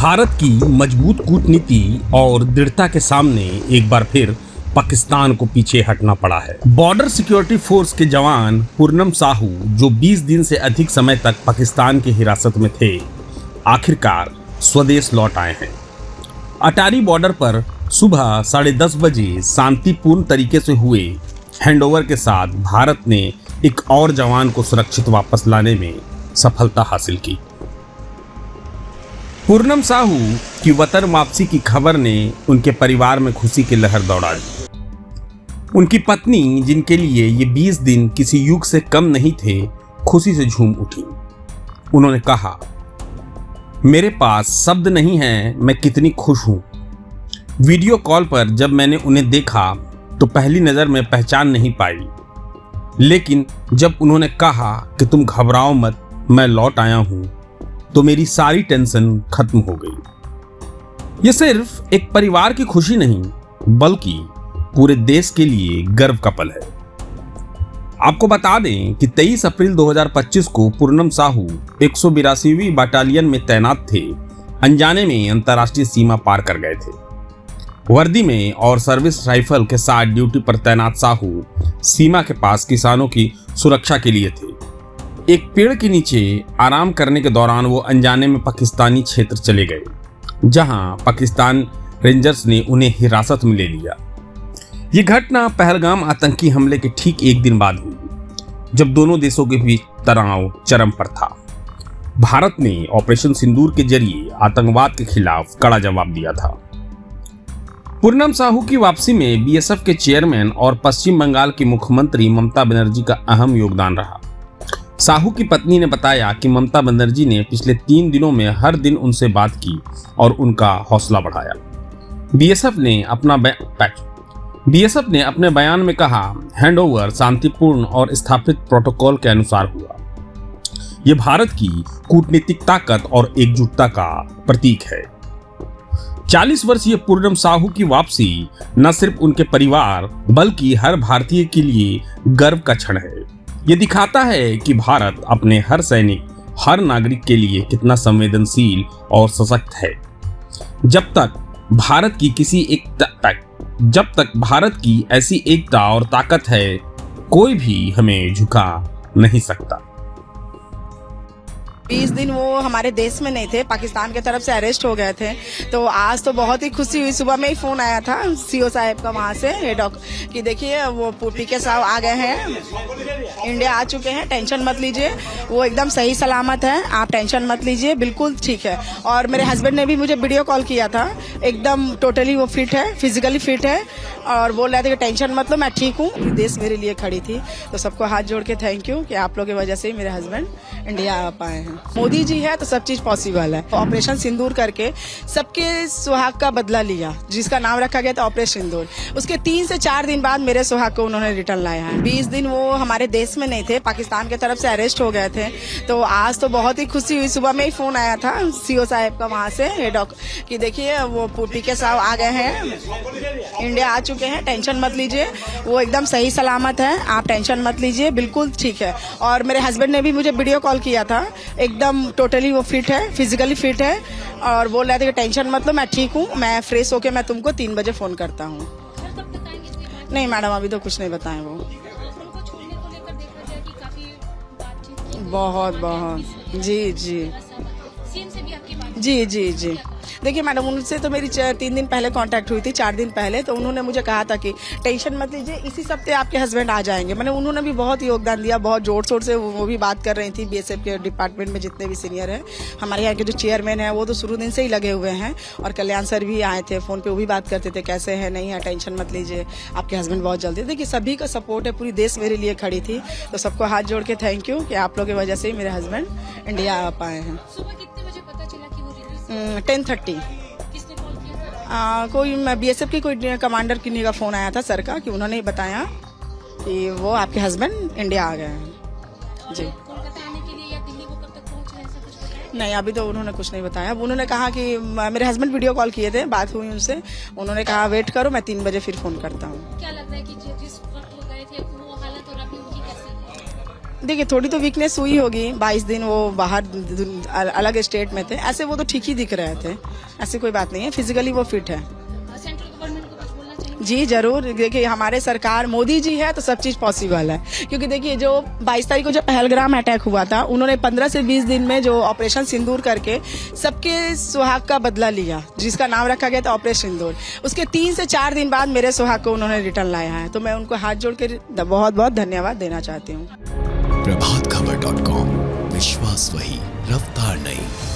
भारत की मजबूत कूटनीति और दृढ़ता के सामने एक बार फिर पाकिस्तान को पीछे हटना पड़ा है। बॉर्डर सिक्योरिटी फोर्स के जवान पूनम साहू, जो 20 दिन से अधिक समय तक पाकिस्तान की हिरासत में थे, आखिरकार स्वदेश लौट आए हैं। अटारी बॉर्डर पर सुबह 10:30 बजे शांतिपूर्ण तरीके से हुए हैंडओवर के साथ भारत ने एक और जवान को सुरक्षित वापस लाने में सफलता हासिल की। पूनम साहू की वतन वापसी की खबर ने उनके परिवार में खुशी की लहर दौड़ा दी। उनकी पत्नी, जिनके लिए ये 20 दिन किसी युग से कम नहीं थे, खुशी से झूम उठी। उन्होंने कहा, मेरे पास शब्द नहीं है, मैं कितनी खुश हूं। वीडियो कॉल पर जब मैंने उन्हें देखा तो पहली नजर में पहचान नहीं पाई, लेकिन जब उन्होंने कहा कि तुम घबराओ मत, मैं लौट आया हूं, तो मेरी सारी टेंशन खत्म हो गई। ये सिर्फ एक परिवार की खुशी नहीं, बल्कि पूरे देश के लिए गर्व का पल है। आपको बता दें कि 23 अप्रैल 2025 को पूनम साहू 182वीं बटालियन में तैनात थे। अनजाने में अंतर्राष्ट्रीय सीमा पार कर गए थे। वर्दी में और सर्विस राइफल के साथ ड्यूटी पर तैनात साहू सीमा के पास किसानों की सुरक्षा के लिए थे। एक पेड़ के नीचे आराम करने के दौरान वो अनजाने में पाकिस्तानी क्षेत्र चले गए, जहां पाकिस्तान रेंजर्स ने उन्हें हिरासत में ले लिया। ये घटना पहलगाम आतंकी हमले के ठीक एक दिन बाद हुई, जब दोनों देशों के बीच तनाव चरम पर था। भारत ने ऑपरेशन सिंदूर के जरिए आतंकवाद के खिलाफ कड़ा जवाब दिया था। पूनम साहू की वापसी में बीएसएफ के चेयरमैन और पश्चिम बंगाल की मुख्यमंत्री ममता बनर्जी का अहम योगदान रहा। साहू की पत्नी ने बताया कि ममता बनर्जी ने पिछले 3 दिनों में हर दिन उनसे बात की और उनका हौसला बढ़ाया। बीएसएफ ने अपने बयान में कहा, हैंडओवर शांतिपूर्ण और स्थापित प्रोटोकॉल के अनुसार हुआ। यह भारत की कूटनीतिक ताकत और एकजुटता का प्रतीक है। 40 वर्षीय पूनम साहू की वापसी न सिर्फ उनके परिवार बल्कि हर भारतीय के लिए गर्व का क्षण है। ये दिखाता है कि भारत अपने हर सैनिक, हर नागरिक के लिए कितना संवेदनशील और सशक्त है। जब तक भारत की ऐसी एकता और ताकत है, कोई भी हमें झुका नहीं सकता। 20 दिन वो हमारे देश में नहीं थे, पाकिस्तान की तरफ से अरेस्ट हो गए थे। तो आज तो बहुत ही खुशी हुई। सुबह में ही फोन आया था सीओ साहब का वहाँ से कि देखिए वो पीके साहब आ गए हैं, इंडिया आ चुके हैं, टेंशन मत लीजिए, वो एकदम सही सलामत है, आप टेंशन मत लीजिए, बिल्कुल ठीक है। और मेरे हस्बैंड ने भी मुझे वीडियो कॉल किया था, एकदम टोटली वो फिट है, फिजिकली फिट है, और बोल रहे थे कि टेंशन मत लो, मैं ठीक हूँ। देश मेरे लिए खड़ी थी। तो सबको हाथ जोड़ के थैंक यू कि आप लोगों की वजह से ही मेरे हस्बैंड इंडिया आ पाए हैं। मोदी जी है तो सब चीज पॉसिबल है। ऑपरेशन सिंदूर करके सबके सुहाग का बदला लिया, जिसका नाम रखा गया था ऑपरेशन सिंदूर। उसके 3 से 4 दिन बाद मेरे सुहाग को उन्होंने रिटर्न लाया है। 20 दिन वो हमारे देश में नहीं थे, पाकिस्तान की तरफ से अरेस्ट हो गए थे। तो आज तो बहुत ही खुशी हुई। सुबह में ही फोन आया था सीओ साहब का वहाँ से कि देखिए वो पीके साहब आ गए हैं, इंडिया आ चुके हैं, टेंशन मत लीजिए, वो एकदम सही सलामत है, आप टेंशन मत लीजिए, बिल्कुल ठीक है। और मेरे हस्बैंड ने भी मुझे वीडियो कॉल किया था, एकदम टोटली वो फिट है, फिजिकली फिट है, और बोल रहे थे कि टेंशन मत लो, मैं ठीक हूँ, मैं फ्रेश होके मैं तुमको 3 बजे फोन करता हूँ। नहीं मैडम, अभी तो कुछ नहीं बताए वो। बहुत जी। देखिए मैडम, उनसे तो मेरी 3 दिन पहले कांटेक्ट हुई थी, 4 दिन पहले। तो उन्होंने मुझे कहा था कि टेंशन मत लीजिए, इसी हफ्ते आपके हस्बैंड आ जाएंगे। मैंने उन्होंने भी बहुत योगदान दिया, बहुत जोर शोर से वो भी बात कर रही थी। बीएसएफ के डिपार्टमेंट में जितने भी सीनियर हैं, हमारे यहाँ के जो चेयरमैन है, वो तो शुरू दिन से ही लगे हुए हैं। और कल्याण सर भी आए थे, फोन पे वो भी बात करते थे, कैसे है, नहीं है, टेंशन मत लीजिए, आपके हस्बैंड बहुत जल्दी। देखिए सभी का सपोर्ट है, पूरी देश मेरे लिए खड़ी थी। तो सबको हाथ जोड़ के थैंक यू कि आप लोगों की वजह से ही मेरे हस्बैंड इंडिया आ पाए हैं। 10:30 कोई बीएसएफ की कोई कमांडर का फोन आया था सर का, कि उन्होंने बताया कि वो आपके हस्बैंड इंडिया आ गए हैं। जी नहीं, अभी तो उन्होंने कुछ नहीं बताया। उन्होंने कहा कि मेरे हस्बैंड वीडियो कॉल किए थे, बात हुई उनसे, उन्होंने कहा वेट करो, मैं 3 बजे फिर फोन करता हूँ। क्या लग रहा है कि जिस वक्त वो गए थे वो हालत और अभी उनकी कैसी है? देखिए थोड़ी तो वीकनेस हुई होगी, 22 दिन वो बाहर अलग स्टेट में थे, ऐसे वो तो ठीक ही दिख रहे थे, ऐसी कोई बात नहीं है, फिजिकली वो फिट है। सेंट्रल गवर्नमेंट को कुछ बोलना चाहिए? जी जरूर, देखिए हमारे सरकार मोदी जी है तो सब चीज पॉसिबल है, क्योंकि देखिए जो 22 तारीख को जब पहलगाम अटैक हुआ था, उन्होंने 15 से 20 दिन में जो ऑपरेशन सिंदूर करके सबके सुहाग का बदला लिया, जिसका नाम रखा गया था ऑपरेशन सिंदूर। उसके 3 से 4 दिन बाद मेरे सुहाग को उन्होंने रिटर्न लाया है, तो मैं उनको हाथ जोड़ के बहुत बहुत धन्यवाद देना चाहती हूँ। प्रभातखबर.com, विश्वास वही, रफ्तार नहीं।